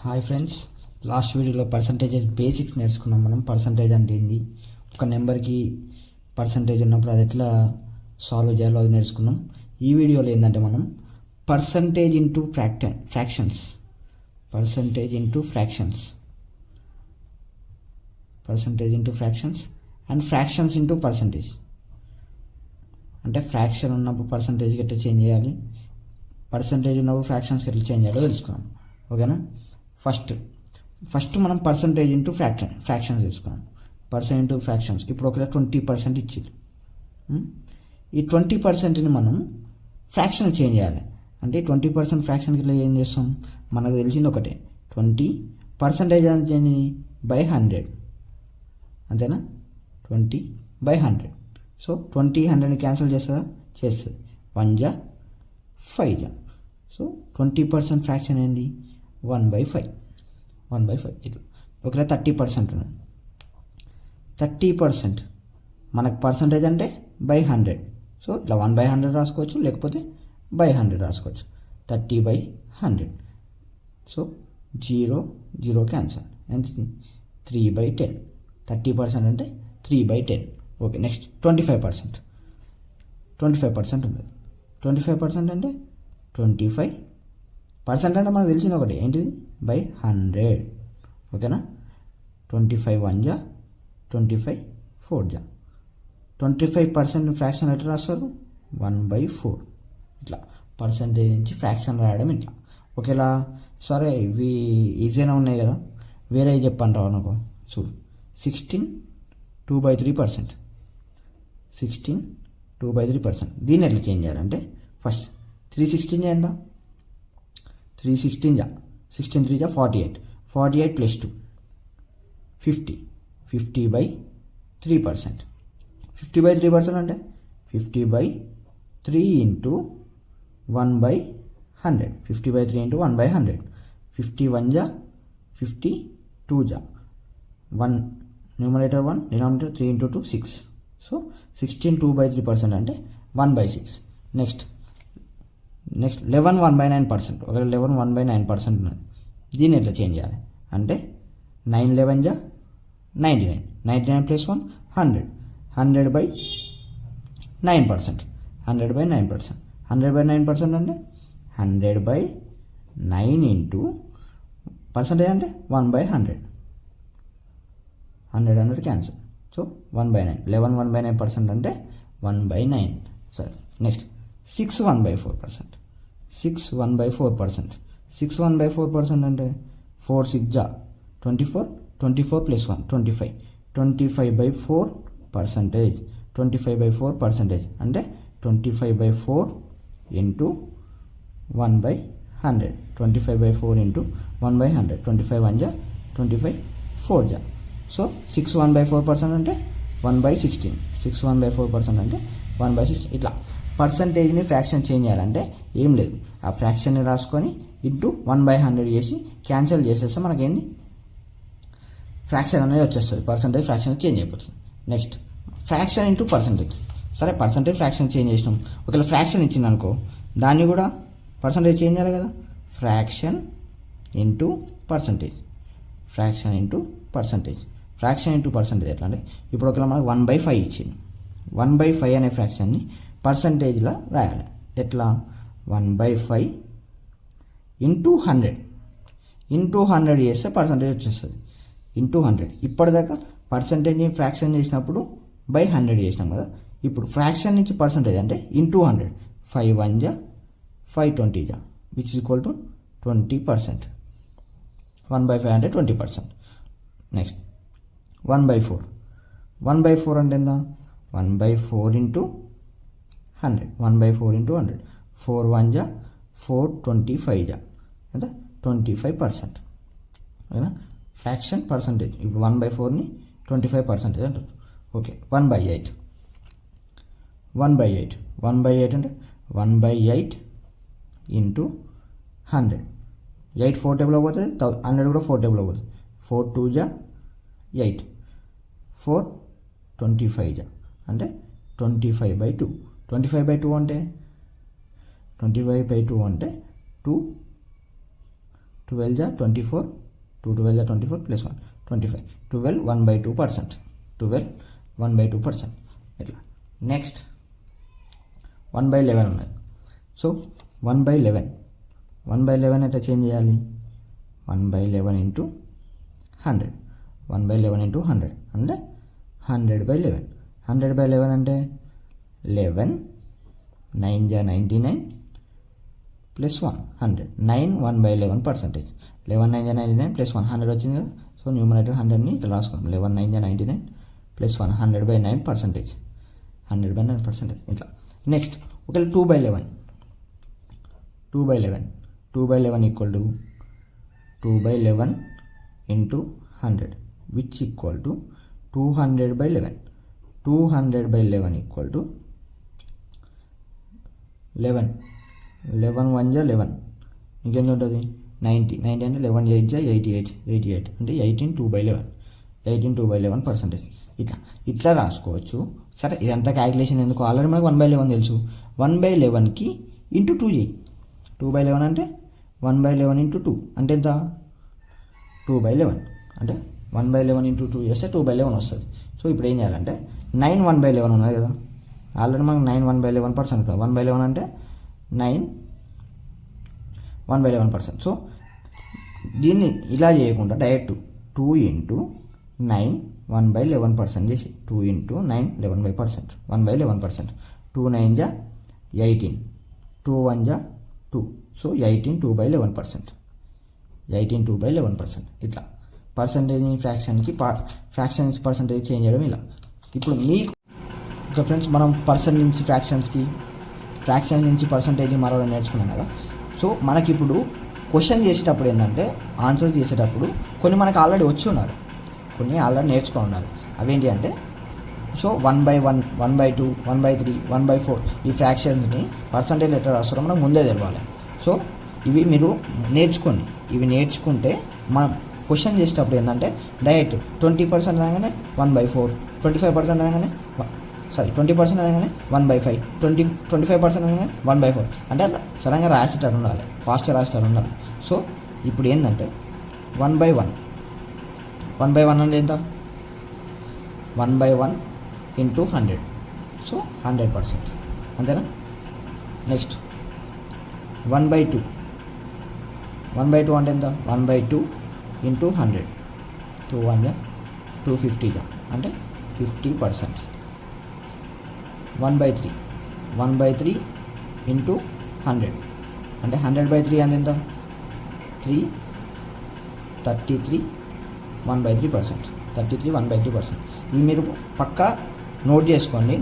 Hi friends, last వీడియోలో percentages basics నేర్చుకున్నాం. మనం పర్సంటేజ్ అంటే ఏంది, ఒక నెంబర్కి పర్సంటేజ్ ఉన్నప్పుడు అది ఎట్లా సాల్వ్ చేయాలో అది నేర్చుకున్నాం. ఈ వీడియోలో ఏంటంటే మనం percentage into fractions and fractions into percentage, అంటే ఫ్రాక్షన్ ఉన్నప్పుడు పర్సంటేజ్కి ఎట్లా చేంజ్ చేయాలి, పర్సంటేజ్ ఉన్నప్పుడు ఫ్రాక్షన్స్కి ఎట్లా చేంజ్ చేయాలో తెలుసుకున్నాం. ఓకేనా. ఫస్ట్ మనం పర్సంటేజ్ ఇంటూ ఫ్రాక్షన్స్ తీసుకున్నాం. పర్సెంట్ ఇంటూ ఫ్రాక్షన్స్ ఇప్పుడు ఒకవేళ 20% ఇచ్చింది. ఈ 20%ని మనం ఫ్రాక్షన్ చేంజ్ చేయాలి. అంటే 20% ఫ్రాక్షన్కి ఇట్లా ఏం చేస్తాం, మనకు తెలిసింది ఒకటే, 20% అంటే బై 100, అంతేనా. 20/100. సో 100ని క్యాన్సిల్ చేస్తుంది 1 × 5. సో 20% ఫ్రాక్షన్ ఏంది 1/5. ఇట్లా ఒకవేళ 30% ఉన్నది, 30% మనకు పర్సంటేజ్ అంటే బై 100. సో ఇట్లా 1/100 రాసుకోవచ్చు, లేకపోతే బై 100 రాసుకోవచ్చు. 30/100. సో 0 క్యాన్సల్, ఎంత 3/10. 30% అంటే 3/10. ఓకే. నెక్స్ట్ 25% ఉంది. 25% అంటే 25% అంటే మనకు తెలిసింది ఒకటి, ఏంటిది బై 100. ఓకేనా. 25 1 × 25 4 × 25% ఫ్రాక్షన్ ఎట్లా రాస్తారు 1/4. ఇట్లా పర్సంటేజ్ నుంచి ఫ్రాక్షన్ రాయడం ఇట్లా. ఒకేలా సరే ఇవి ఈజీగానే ఉన్నాయి కదా, వేరే చెప్పండి రావు అనుకో. చూడు 16 2/3%. 16 2/3%. దీన్ని ఎట్లా చేంజ్ చేయాలంటే ఫస్ట్ 316 చేయందా, 316 16 3 48. 48 + 2 50. 50/3%. 50/3% అంటే 50/3 × 1/100. 50/3 × 1/100. 51 × 50 2 × 1, న్యూమరేటర్ 1, డినామినేటర్ 3 × 2 6. సో 16 2/3% అంటే 1/6. నెక్స్ట్ 11 1/9%. ఒకవేళ 11 1/9% ఉన్నది, దీన్ని ఎట్లా చేంజ్ చేయాలి అంటే 9 11 × 99. 99 + 1 100. 100/9%. 100/9%. 100/9% అంటే 100/9 ఇంటూ పర్సంటేజ్ అంటే 1/100. 100 క్యాన్సల్. సో 1/9. 11 1/9% అంటే 1/9. సరే. నెక్స్ట్ 6 1/4%. 6 1/4%. 6 1/4% అంటే 4 6 × 24. 24 + 1 25. 25/4%. 25/4% అంటే 25/4 × 1/100. 25/4 × 1/100. 25 1 × 25 4 × సో 6 1/4% అంటే 1/16. 6 1/4% అంటే 1/6. ఇట్లా పర్సంటేజ్ని ఫ్రాక్షన్ చేంజ్ చేయాలంటే ఏం లేదు, ఆ ఫ్రాక్షన్ని రాసుకొని ఇంటూ 1/100 చేసి క్యాన్సిల్ చేసేస్తే మనకేంది ఫ్రాక్షన్ అనేది వచ్చేస్తుంది. పర్సంటేజ్ ఫ్రాక్షన్ చేంజ్ అయిపోతుంది. Next fraction into percentage. సరే పర్సంటేజ్ ఫ్రాక్షన్ చేంజ్ చేసినాం, ఒకవేళ ఫ్రాక్షన్ ఇచ్చింది అనుకో, దాన్ని కూడా పర్సంటేజ్ చేంజ్ చేయాలి కదా. Fraction into percentage. Fraction into percentage ఎట్లా అంటే ఇప్పుడు ఒకవేళ మనకు 1/5 ఇచ్చింది, 1/5 అనే ఫ్రాక్షన్ని పర్సంటేజ్లో రాయాలి. ఎట్లా 1/5 ఇంటూ 100 చేస్తే పర్సంటేజ్ వచ్చేస్తుంది. ఇంటూ 100. ఇప్పటిదాకా పర్సంటేజ్ని ఫ్రాక్షన్ చేసినప్పుడు బై 100 చేసినాం కదా, ఇప్పుడు ఫ్రాక్షన్ నుంచి పర్సంటేజ్ అంటే into 100. 5 1 × 5 20 × which is equal to 20%. 1/5 అంటే 20%. నెక్స్ట్ 1/4. 1/4 అంటే ఎంత 1/4 × 100. 1/4 × 100. 4 1 × 4 25 × ఎంత 25%. ఓకేనా. ఫ్రాక్షన్ పర్సంటేజ్ ఇప్పుడు 1/4ని 25% అంటారు. ఓకే. 1/8. 1/8 అంటే 1/8 × 100. 8 4 టేబుల్ పోతుంది, 100 కూడా 4 టేబుల్ పోతుంది. 4 2 × 8. 4 25 × అంటే 25/2. 25/2 అంటే 2 12 జా 24, 2 12 జా 24 ప్లస్ 1 25, 12 1/2%, 12 1/2%. ఇట్లా నెక్స్ట్ 1/11 ఉన్నది. సో 1/11 ఎట్లా చేంజ్ చేయాలి? 1/11 ఇంటూ 100, 1/11 ఇంటూ 100 అంటే 100/11. 100/11 అంటే 11, 9 జా 99 ప్లస్ 1 100, 9 1/11%. 11 9 జా 99 ప్లస్ 1 100 వచ్చింది కదా. సో న్యూమరేటర్ 100ని ఇట్లా రాసుకున్నాం. 11 9 జా 99 ప్లస్ 1 100/9%, 100/9%. ఇట్లా నెక్స్ట్ ఒకవేళ 2/11 equal to 2/11 into 100 which equal to 200/11. 200/11 equal to 11, 11 1 జా 11, ఇంకెంత ఉంటుంది 90 అంటే 11 8 జా 88 అంటే 18 2/11, 18 2/11%. ఇట్లా రాసుకోవచ్చు. సరే ఇదంతా క్యాలిక్యులేషన్ ఎందుకు? ఆల్రెడీ మనకు 1/11 తెలుసు. 1/11కి ఇంటూ 2 చేయి. 2/11 అంటే 1/11 ఇంటూ 2 అంటే ఎంత? 2/11 అంటే 1/11 ఇంటూ 2 చేస్తే 2/11 వస్తుంది. సో ఇప్పుడు ఏం చేయాలంటే 9 1/11 ఉన్నది కదా, ఆల్రెడీ మనకు 9 1/11% ఉంటుంది. 1/11 అంటే 9 1/11%. సో దీన్ని ఇలా చేయకుండా డైరెక్ట్ 2 ఇంటూ 9 1/11% చేసి 2 ఇంటూ 9 11%, 1/11%. 2 9 జా 18, 2 1 జా 2, సో 18 2/11%, 18 2/11%. ఇట్లా పర్సంటేజ్ ఫ్రాక్షన్కి ఫ్రాక్షన్ నుంచి పర్సంటేజ్ చేంజ్ చేయడం ఇలా. ఇప్పుడు మీకు ఓకే ఫ్రెండ్స్, మనం పర్సన్ నుంచి ఫ్రాక్షన్స్ నుంచి పర్సంటేజ్ మరో నేర్చుకున్నాం కదా. సో మనకి ఇప్పుడు క్వశ్చన్ చేసేటప్పుడు ఏంటంటే ఆన్సర్ చేసేటప్పుడు కొన్ని మనకు ఆల్రెడీ వచ్చి ఉండాలి, కొన్ని ఆల్రెడీ నేర్చుకొని ఉండాలి. అవేంటి అంటే సో 1/1, 1/2, 1/3, 1/4 ఈ ఫ్రాక్షన్స్ని పర్సంటేజ్ ఎట్లా రాస్తారో మనకు ముందే తెలవాలి. సో ఇవి మీరు నేర్చుకోండి. ఇవి నేర్చుకుంటే మనం క్వశ్చన్ చేసేటప్పుడు ఏంటంటే డైరెక్ట్ 20% అనగానే 1/4, 25% అనగానే 20% అనగానే 1/5, 25% అనగానే 1/4 అంటే అట్లా సడన్గా రాసేటట్టు ఉండాలి, ఫాస్ట్గా రాసేటట్టు ఉండాలి. సో ఇప్పుడు ఏంటంటే 1/1 అంటే ఎంత? 1/1 ఇంటూ 100, సో 100%, అంతేనా? నెక్స్ట్ 1/2 అంటే ఎంత? 1/2 ఇంటూ 100, 2 1 జా 250 అంటే 50%. 1/3 ఇంటూ 100 అంటే 100/3 అంటే ఎంత? 33 1/3%, 33 1/3%. ఇవి మీరు పక్కా నోట్ చేసుకొని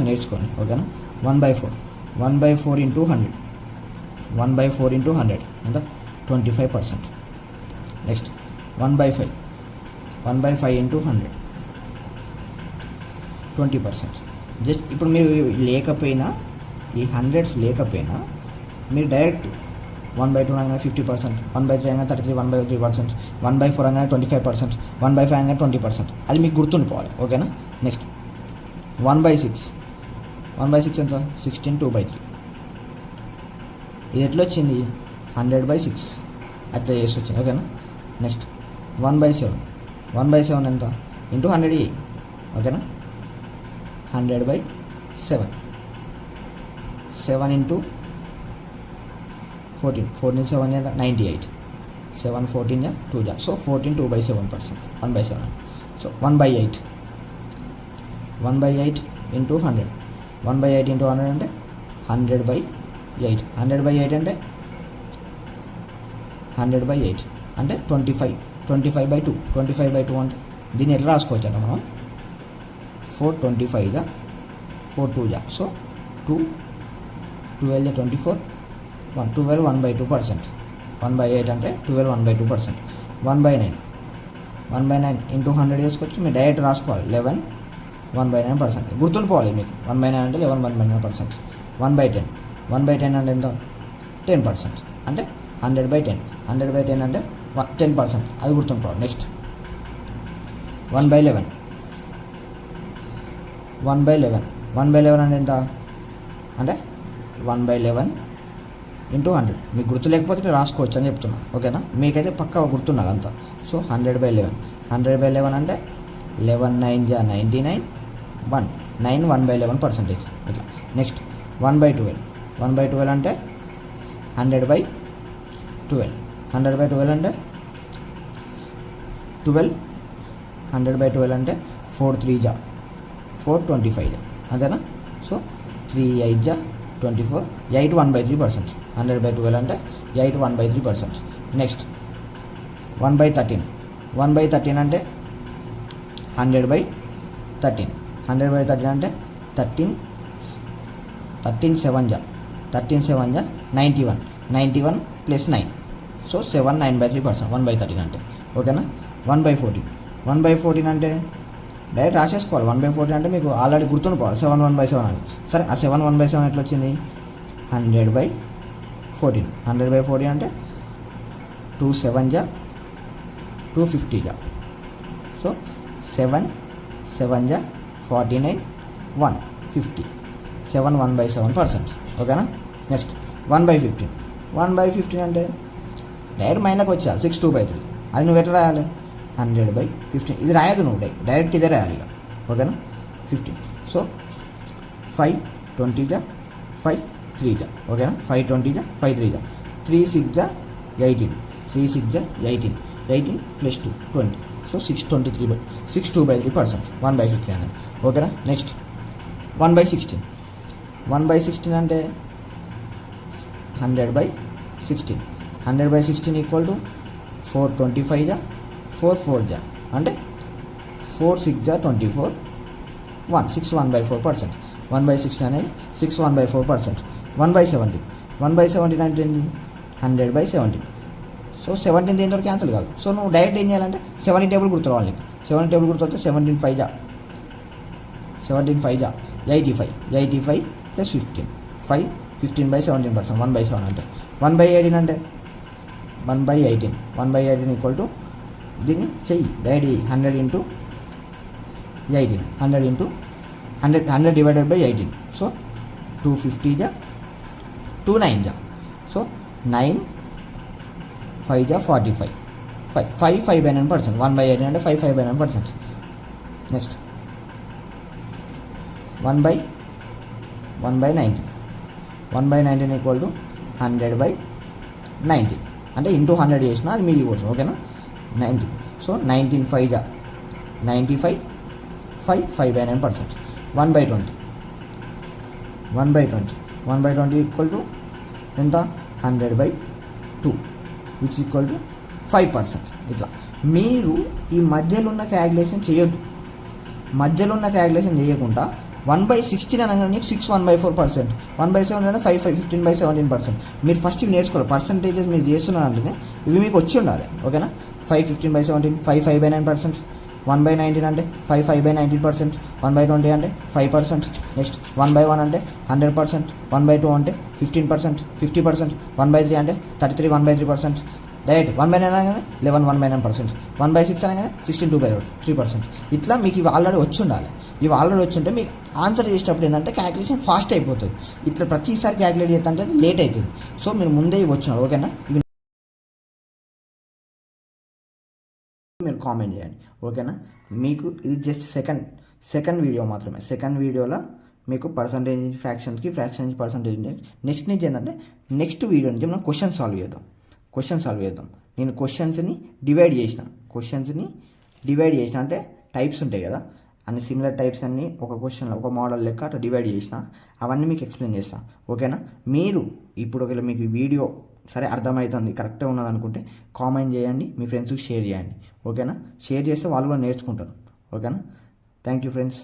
నేర్చుకోండి, ఓకేనా? 1/4 ఇంటూ 100, 1/4 ఇంటూ 100 ఎంత? 25%. Next 1/5 into 100, 20%. జస్ట్ ఇప్పుడు మీరు లేకపోయినా ఈ హండ్రెడ్స్ లేకపోయినా మీరు డైరెక్ట్ 1/2 అనగానే 50%, 1/3 అనగా 33 1/3%, 1/4 అనగానే 25%, 1/5 అనగానే 20%. అది మీకు గుర్తుండిపోవాలి, ఓకేనా? నెక్స్ట్ 1/6 ఎంత? 16 2/3. ఇది ఎట్లా వచ్చింది? 100/6 అట్లా చేసి వచ్చింది, ఓకేనా? నెక్స్ట్ 1/7 ఎంత? ఇంటూ 100, ఓకేనా? 100/7, 7 ఇంటూ 14 7 ఎంత? 98, 7 14 జా 2 జా, సో 14 2/7%, 1/7. సో 1/8 ఇంటూ 100, 1/8 ఇంటూ 100 అంటే 100/8, 100/8 అంటే 100/8 అంటే 25/2, 25/2 అంటే దీన్ని ఎట్లా రాసుకోవచ్చు అంటే మనం 425 జా 4 2 జా, సో 2 12 జా 24, 12 1/2%, 1/8 అంటే 12 1/2%. 1/9 ఇంటూ 100 చేసుకోవచ్చు. మీరు డైరెక్ట్ రాసుకోవాలి 11 1/9%. గుర్తుండిపోవాలి మీకు 1/9 అంటే 11 1/9%. 1/10 అంటే ఎంత? 10% అంటే 100/10, 100/10 అంటే 10%, అది గుర్తుండిపోవాలి. నెక్స్ట్ 1/11 అంటే ఎంత? అంటే 1/11 ఇంటూ 100. మీకు గుర్తు లేకపోతే ఇట్లా రాసుకోవచ్చు అని చెప్తున్నా, ఓకేనా. మీకైతే పక్కా గుర్తున్నారు అంతా. సో 100/11, 100/11 అంటే 11 9 జా 99, 1 9 1/11%. ఇట్లా. నెక్స్ట్ 1/12, 1/12 అంటే 100/12, 100/12 అంటే 12, 100/12 అంటే 4 3 జా 425 జా, అంతేనా. సో 3 8 జా 24, 8 1/3%. 100/12 అంటే 8 1/3%. నెక్స్ట్ 1/13, 1/13 అంటే 100/13, 100/13 అంటే 13 7 జా 91 91 ప్లస్ 9, సో 7 9/3%. 1/13 అంటే, ఓకేనా. 1/14, 1/14 అంటే డైరెక్ట్ రాసేసుకోవాలి. 1/14 అంటే మీకు ఆల్రెడీ గుర్తుండిపోవాలి 7 1/7 అని. సరే, ఆ 7 1/7 ఎట్లా వచ్చింది? 100/14, 100/14 అంటే 2 7 జా 250 జా, సో 7 7 జా 49 150, 7 1/7%, ఓకేనా. నెక్స్ట్ 1/15, 1/15 అంటే డైరెక్ట్ మైనకి వచ్చేయాలి 6 2/3. అది నువ్వు ఎట్లా రాయాలి? 100/15. ఇది రాయదు నువ్వు, డైరెక్ట్ ఇదే రాయాలి ఇక, ఓకేనా. 15, సో 5 20 జా 5 3 జా, ఓకేనా. 5 20 జా 5 3 జా 3 6 జా 18, 3 6 జా 18, 18 ప్లస్ 2 20, సో 6 2/3%. 1/15 అనేది, ఓకేనా. నెక్స్ట్ 1/16, 1/16 అంటే 100/16, 100/16 ఈక్వల్ టు 4 25 జా 4 4 జా అంటే 4 6 జా 24, 1 6 1/4%. 1/16 అనేది 6 1/4%. 1/17, 1/17 అంటే ఏంటి? 100/17, సో 17 దేనితో క్యాన్సిల్ కాదు. సో నువ్వు డైరెక్ట్ ఏం చేయాలంటే 70 టేబుల్ గుర్తురావాలి నీకు. 70 టేబుల్ గుర్తొస్తే 17 5 జా 85, 85 ప్లస్ 15, 5 15/17%. 1/7 అంటే 1/18 అంటే 1/18, 1/18 ఈక్వల్ టు దీన్ని చెయ్యి direct 100 into 18, 100 into 100 divided by 18, so 250 జా 2 9 జా, సో 9 5 జా 45, 5 5/9%. 1/18 అంటే 5 5/9%. నెక్స్ట్ 1/19, 1/19 ఈక్వల్ టు 100/19 అంటే ఇంటూ 100 చేసినా అది మీది పోతుంది, ఓకేనా. 19, సో 19 5 జా 95, 5 5/9%. 1/20, 1/20 ఈక్వల్ టు ఎంత? 100/2 విచ్ ఈక్వల్ టు 5%. ఇట్లా మీరు ఈ మధ్యలో ఉన్న క్యాలిక్యులేషన్ చేయొద్దు. మధ్యలో ఉన్న క్యాలిక్యులేషన్ చేయకుండా 1/16 అనగానే 6 1/4%, 1/7 అంటే 5 15/17%. మీరు ఫస్ట్ ఇవి నేర్చుకోవాలి. పర్సంటేజెస్ మీరు చేస్తున్నారంటేనే ఇవి మీకు వచ్చి ఉండాలి, ఓకేనా. 5 15/17, 5 5/9%. 1/19 అంటే 5 5/19%. 1/20 అంటే 5%. నెక్స్ట్ 1/1 అంటే 100%. 1/2 అంటే 15%, 50%. 1/3 అంటే 33 1/3%. డైరెక్ట్ 1/9 అనగానే 11 1/9%. 1/6 అనగానే 16 2/3%. ఇట్లా మీకు ఇవి ఆల్రెడీ వచ్చి ఉండాలి. ఇవి ఆల్రెడీ వచ్చి ఉంటే మీకు ఆన్సర్ చేసేటప్పుడు ఏంటంటే క్యాలిక్యులేషన్ ఫాస్ట్ అయిపోతుంది. ఇట్లా ప్రతిసారి క్యాలిక్యులేట్ చేస్తుంటే అది లేట్ అవుతుంది. సో మీరు ముందే ఇవి వచ్చినారు, ఓకేనా. ఇవి మీరు కామెంట్ చేయండి, ఓకేనా. మీకు ఇది జస్ట్ సెకండ్ వీడియో మాత్రమే. సెకండ్ వీడియోలో మీకు పర్సంటేజ్ ఫ్రాక్షన్స్కి పర్సంటేజ్. నెక్స్ట్ నుంచి ఏంటంటే నెక్స్ట్ వీడియో నుంచి మనం క్వశ్చన్ సాల్వ్ చేద్దాం. నేను క్వశ్చన్స్ని డివైడ్ చేసిన అంటే టైప్స్ ఉంటాయి కదా, అన్ని సిమిలర్ టైప్స్ అన్నీ ఒక క్వశ్చన్లో ఒక మోడల్ లెక్క అట్లా డివైడ్ చేసిన అవన్నీ మీకు ఎక్స్ప్లెయిన్ చేస్తాను, ఓకేనా. మీరు ఇప్పుడు ఒకవేళ మీకు వీడియో సరే అర్థమవుతుంది కరెక్ట్గా ఉన్నది అనుకుంటే కామెంట్ చేయండి, మీ ఫ్రెండ్స్కి షేర్ చేయండి, ఓకేనా. షేర్ చేస్తే వాళ్ళు కూడా నేర్చుకుంటారు, ఓకేనా. Thank you friends.